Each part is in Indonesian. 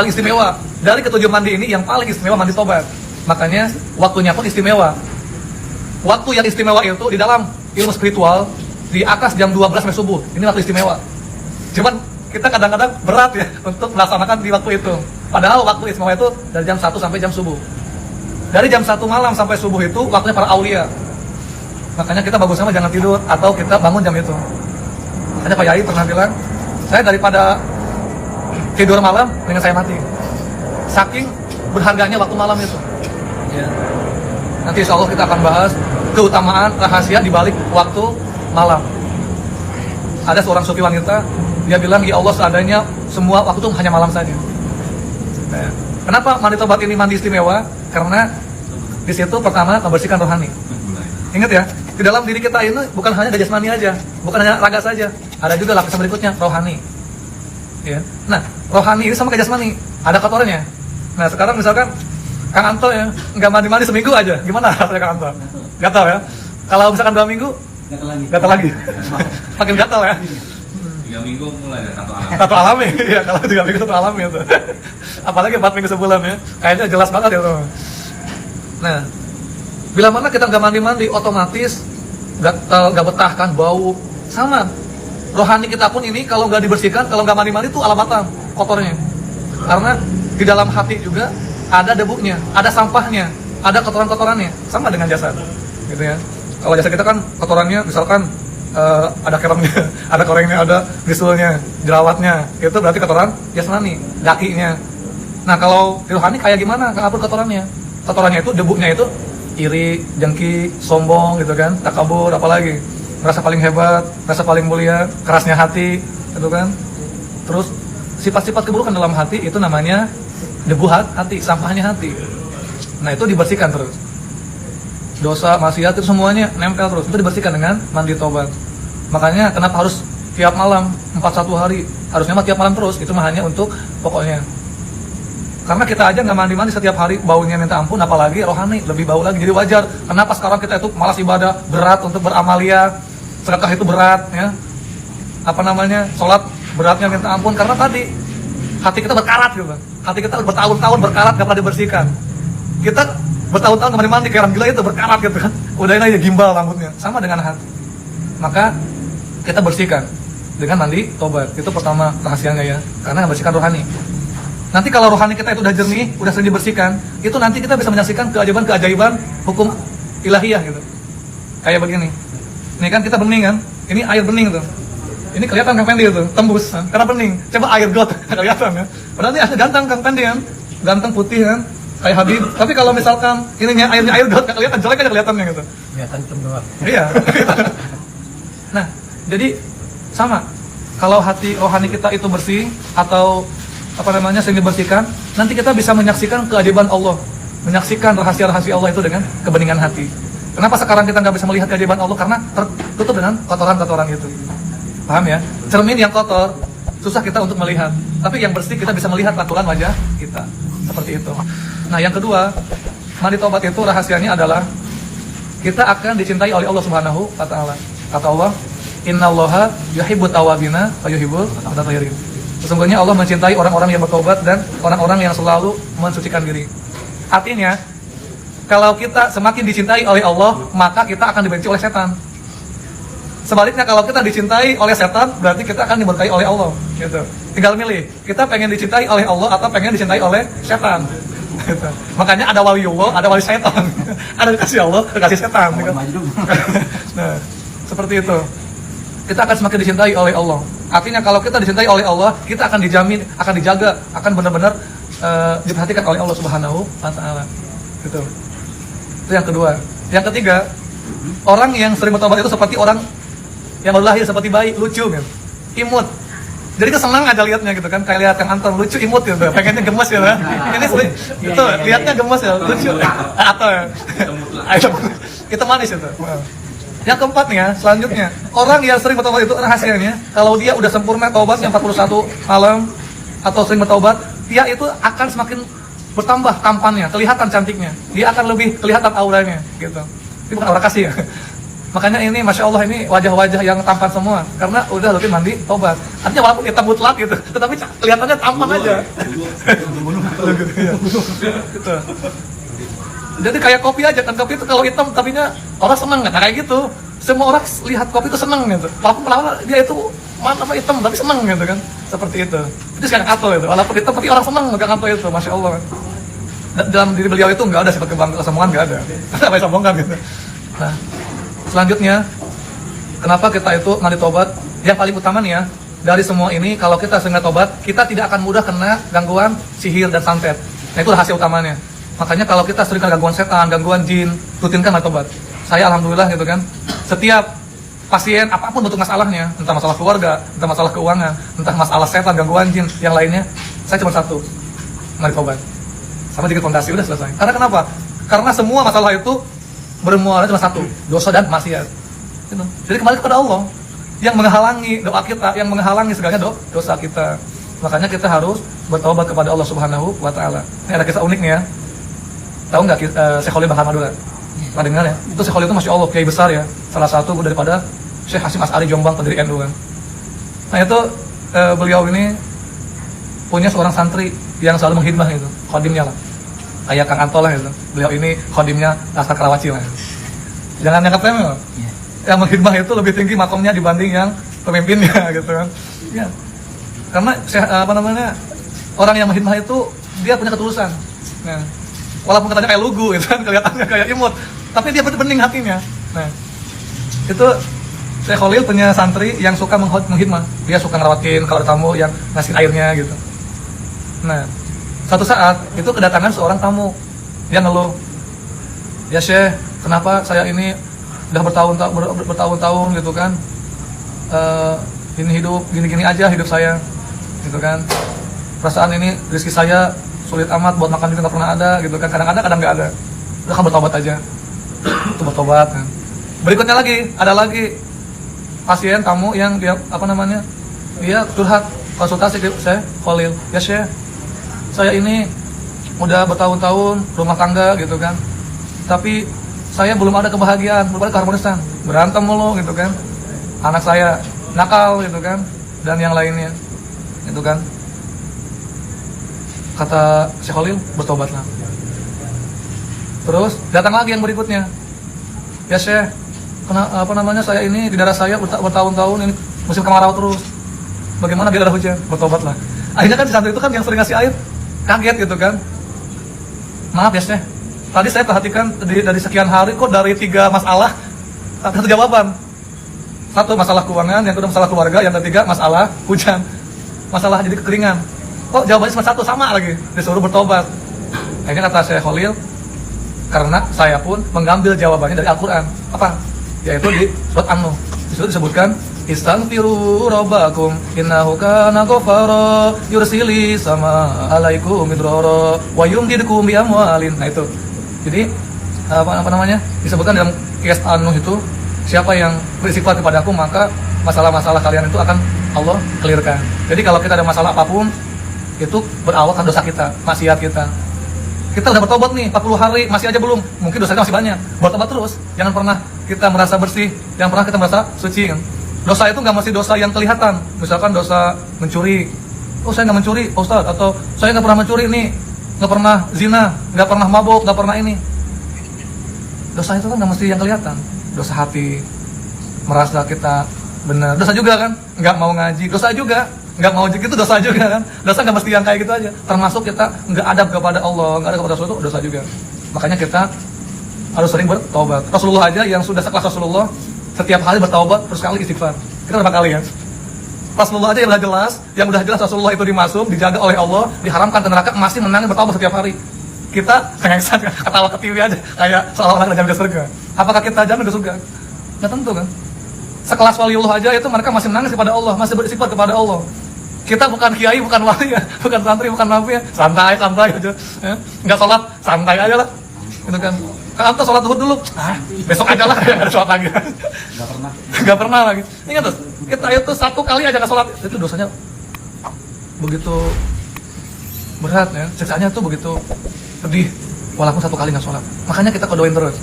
Paling istimewa dari ketujuh mandi ini, yang paling istimewa mandi tobat. Makanya waktunya pun istimewa. Waktu yang istimewa itu di dalam ilmu spiritual di atas jam 12 sampai subuh. Ini waktu istimewa. Cuman kita kadang-kadang berat ya untuk melaksanakan di waktu itu. Padahal waktu istimewa itu dari jam 1 sampai jam subuh. Dari jam 1 malam sampai subuh itu waktunya para aulia. Makanya kita bagus sama jangan tidur atau kita bangun jam itu. Hanya Pak Yai pernah bilang, saya daripada tidur malam dengan saya mati. Saking berharganya waktu malam itu. Ya. Nanti insya Allah kita akan bahas keutamaan rahasia di balik waktu malam. Ada seorang sufi wanita, dia bilang, ya Allah seandainya semua waktu itu hanya malam saja. Nah, kenapa mandi tobat ini mandi istimewa? Karena di situ pertama membersihkan rohani. Ingat ya, di dalam diri kita ini bukan hanya jasmani aja, bukan hanya raga saja, ada juga lapisan berikutnya rohani. Ya. Nah, rohani ini sama kayak jasmani, ada kotorannya. Nah, sekarang misalkan Kang Anto ya, nggak mandi-mandi seminggu aja, gimana rasanya Kang Anto? Gatal ya? Kalau misalkan 2 minggu, gatal lagi. Makin gatal ya? 3 minggu mulai ada tato alami. Ya, kalau 3 minggu tato alami itu. Apalagi 4 minggu sebulan ya, kayaknya jelas banget ya tuh. Nah, bila mana kita nggak mandi-mandi, otomatis gatal, nggak betah kan, bau, sama. Rohani kita pun ini kalau nggak dibersihkan, kalau nggak mandi-mandi itu alamatam kotornya. Karena di dalam hati juga ada debunya, ada sampahnya, ada kotoran-kotorannya, sama dengan jasad, gitu ya. Kalau jasad kita kan kotorannya, misalkan ada keremnya, ada korengnya, ada bisulnya, jerawatnya, itu berarti kotoran jasmani, dakinya. Nah kalau di rohani kayak gimana? Kabur kotorannya, kotorannya itu debunya itu iri, dengki, sombong, gitu kan, takabur, apalagi. Merasa paling hebat, merasa paling mulia, kerasnya hati, gitu kan. Terus sifat-sifat keburukan dalam hati itu namanya debu hati, sampahnya hati. Nah itu dibersihkan terus. Dosa, maksiat itu semuanya nempel terus. Itu dibersihkan dengan mandi tobat. Makanya kenapa harus tiap malam 41 hari? Harusnya mah tiap malam terus. Itu mah hanya untuk pokoknya. Karena kita aja nggak mandi-mandi setiap hari, baunya minta ampun, apalagi rohani lebih bau lagi. Jadi wajar. Kenapa sekarang kita itu malas ibadah, berat untuk beramalia, sedekah itu berat, ya. Apa namanya? Sholat beratnya minta ampun karena tadi hati kita berkarat gitu. Hati kita bertahun-tahun berkarat nggak pernah dibersihkan. Kita bertahun-tahun nggak mandi kayak orang gila itu berkarat gitu kan. Udah ini aja gimbal rambutnya. Sama dengan hati. Maka kita bersihkan dengan mandi tobat. Itu pertama rahasianya ya. Karena membersihkan rohani. Nanti kalau rohani kita itu udah jernih, udah sering dibersihkan, itu nanti kita bisa menyaksikan keajaiban-keajaiban hukum ilahiyah gitu. Kayak begini. Ini kan kita bening kan, ini air bening tuh. Ini kelihatan Kang Pendi tuh, tembus kan? Karena bening. Coba air got, kelihatan ya. Padahal ini asli ganteng Kang Pendi kan, ganteng putih kan, kayak Habib. Tapi kalau misalkan ininya airnya air got, kelihatan jelek aja kelihatannya gitu. Kelihatan cemberut. Iya. Nah, jadi sama. Kalau hati rohani kita itu bersih atau apa namanya sering dibersihkan, nanti kita bisa menyaksikan keajaiban Allah, menyaksikan rahasia-rahasia Allah itu dengan kebeningan hati. Kenapa sekarang kita nggak bisa melihat keajaiban Allah? Karena tertutup dengan kotoran-kotoran itu. Paham ya? Cermin yang kotor susah kita untuk melihat, tapi yang bersih kita bisa melihat pantulan wajah kita. Seperti itu. Nah, yang kedua, mandi tobat itu rahasianya adalah kita akan dicintai oleh Allah Subhanahu wa taala. Kata Allah, "Innallaha yuhibbut tawwabina wa yuhibbul mutatahhirin." Sesungguhnya Allah mencintai orang-orang yang bertobat dan orang-orang yang selalu mensucikan diri. Artinya, kalau kita semakin dicintai oleh Allah, maka kita akan dibenci oleh setan. Sebaliknya, kalau kita dicintai oleh setan, berarti kita akan diberkahi oleh Allah. Gitu. Tinggal milih, kita pengen dicintai oleh Allah atau pengen dicintai oleh setan. Gitu. Makanya ada waliullah, ada wali setan. Ada dikasih Allah, dikasih setan. Gitu. Nah, seperti itu. Kita akan semakin dicintai oleh Allah. Artinya kalau kita dicintai oleh Allah, kita akan dijamin, akan dijaga, akan benar-benar diperhatikan oleh Allah Subhanahu wa taala. Gitu. Itu yang kedua. Yang ketiga, orang yang sering bertobat itu seperti orang yang baru lahir seperti bayi, lucu gitu, imut. Jadi kesenang aja liatnya gitu kan, kayak lihat Kang Anton lucu imut gitu, pengennya gemes gitu kan. Ini itu liatnya gemes ya, lucu. Atau ya, kita manis itu. Yang keempat nih ya, selanjutnya orang yang sering bertobat itu rahasianya, kalau dia udah sempurna taubatnya 41 malam atau sering bertobat, dia itu akan semakin bertambah tampannya, kelihatan cantiknya, dia akan lebih kelihatan auranya gitu. Ini bukan aura kasih ya. Makanya ini Masya Allah ini wajah-wajah yang tampan semua karena udah rutin mandi tobat. Artinya walaupun kita mutlak gitu, tetapi kelihatannya tampan aja. Gitu. Jadi kayak kopi aja kan, kopi itu kalau hitam tapinya orang seneng kan, kayak gitu. Semua orang lihat kopi itu seneng gitu. Walaupun pelawak dia itu mana apa hitam tapi seneng gitu kan, seperti itu. Itu kayak Kato itu, walaupun hitam tapi orang seneng dengan Kato itu, Masya Allah. Dalam diri beliau itu nggak ada sifat kesombongan, nggak ada. Apa yang sombongkan gitu. Nah, selanjutnya, kenapa kita itu mandi tobat? Yang paling utama nih ya, dari semua ini, kalau kita sering tobat, kita tidak akan mudah kena gangguan sihir dan santet. Nah, itu rahasia utamanya. Makanya kalau kita sering kena gangguan setan, gangguan jin, rutinkan mandi tobat. Saya alhamdulillah gitu kan, setiap pasien apapun bentuk masalahnya, entah masalah keluarga, entah masalah keuangan, entah masalah setan, gangguan jin, yang lainnya, saya cuma satu, mandi tobat. Sama dikit fondasi, udah selesai. Karena kenapa? Karena semua masalah itu bermuara cuma satu, dosa dan maksiat. Gitu. Jadi kembali kepada Allah yang menghalangi doa kita, yang menghalangi segalanya dosa kita. Makanya kita harus bertaubat kepada Allah Subhanahu wa Ta'ala. Ini ada kisah unik nih ya. Tahu nggak Syekh Khalil Bahar Madura? Pernah dengar ya? Itu Syekh Khalil itu Masya Allah kiai besar ya. Salah satu daripada Syekh Hasyim As'ari Jombang, pendiri NU kan. Nah itu beliau ini punya seorang santri yang selalu menghidmah itu, khodimnya lah. Kayak Kang Anto lah gitu. Beliau ini khodimnya Laskar Karawaci lah. Jangan yang remeh loh. Yang menghidmah itu lebih tinggi makomnya dibanding yang pemimpinnya gitu kan. Ya. Karena orang yang menghidmah itu dia punya ketulusan. Nah, walaupun katanya kayak lugu gitu kan, kelihatannya kayak imut, tapi dia bening hatinya. Nah, itu Syekh Khalil punya santri yang suka menghidmah. Dia suka ngerawatin kalau ada tamu yang ngasih airnya gitu. Nah, satu saat itu kedatangan seorang tamu, dia ngeluh, ya Syekh, kenapa saya ini udah bertahun-tahun gitu kan, ini hidup gini-gini aja hidup saya, gitu kan, perasaan ini rezeki saya sulit amat, buat makan juga nggak pernah ada, gitu kan, kadang ada kadang nggak ada, udah kan bertobat aja, itu bertobat. Kan. Berikutnya lagi ada lagi pasien tamu yang dia dia curhat konsultasi ke saya Khalil, ya Syekh, saya ini udah bertahun-tahun rumah tangga gitu kan, tapi saya belum ada kebahagiaan, belum ada keharmonisan, berantem mulu gitu kan, anak saya nakal gitu kan, dan yang lainnya gitu kan. Kata Syekh Khalil, bertobatlah. Terus datang lagi yang berikutnya, ya Syekh, saya ini di daerah saya bertahun-tahun ini musim kemarau terus, bagaimana biar ada hujan? Bertobatlah. Akhirnya kan di santri itu kan yang sering ngasih air kaget gitu kan, maaf ya Syekh, tadi saya perhatikan dari sekian hari kok dari 3 masalah satu jawaban. Satu masalah keuangan, yang kedua masalah keluarga, yang ketiga masalah hujan, masalah jadi kekeringan. Kok jawabannya cuma satu, sama lagi, disuruh bertobat. Akhirnya kata Syekh Khalil, karena saya pun mengambil jawabannya dari Al-Quran. Apa? Yaitu di surat An-Nuh. Di situ disebutkan, Istaghfiru rabbakum innahu kana ghafara yursili sama alaikum midrara wa yumdidukum bi amwalin. Nah itu. Jadi disebutkan dalam qiyas An-Nuh itu, siapa yang beristighfar kepada aku maka masalah-masalah kalian itu akan Allah clearkan. Jadi kalau kita ada masalah apapun itu berawal kan dosa kita, maksiat kita. Kita udah bertobat nih 40 hari masih aja belum, mungkin dosanya masih banyak. Bertobat terus, jangan pernah kita merasa bersih, jangan pernah kita merasa suci kan. Dosa itu nggak mesti dosa yang kelihatan. Misalkan dosa mencuri, oh saya nggak mencuri Ustaz, atau saya nggak pernah mencuri nih, nggak pernah zina, nggak pernah mabuk, nggak pernah ini. Dosa itu kan nggak mesti yang kelihatan. Dosa hati, merasa kita benar, dosa juga kan. Nggak mau ngaji, dosa juga. Nggak mau gitu, dosa juga kan. Dosa nggak mesti yang kayak gitu aja. Termasuk kita nggak adab kepada Allah, nggak adab kepada Rasulullah, itu dosa juga. Makanya kita harus sering bertobat. Rasulullah aja yang sudah sekelas Rasulullah, setiap hari bertaubat, terus kali istighfar. Kita berapa kali ya? Rasulullah aja yang udah jelas Rasulullah itu dimasuk, dijaga oleh Allah, diharamkan ke neraka, masih menangis bertaubat setiap hari. Kita cengengesan, ketawa ke TV aja, kayak seolah-olah kita jamin ke surga. Apakah kita jamin ke surga? Nggak tentu kan? sekelas waliullah aja itu mereka masih menangis kepada Allah, masih bersifat kepada Allah. Kita bukan kiai, bukan wali ya, bukan santri, bukan nabi ya, santai aja, ya. Nggak sholat, santai aja lah, gitu kan. Kalau antum sholat zuhur dulu, besok aja lah, ya, ada sholat lagi. Nggak pernah lagi. Ingat tuh, kita itu satu kali aja nggak sholat, itu dosanya begitu berat ya, siksaannya tuh begitu pedih, walaupun satu kali nggak sholat. Makanya kita kodoin terus.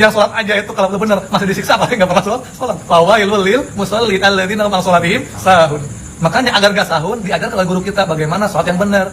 Yang sholat aja itu kalau benar masih disiksa, apalagi nggak pernah sholat. Fawailul lil musallin alladzina hum an sholatihim sahun. Makanya agar gak sahun, diajar oleh guru kita bagaimana sholat yang benar.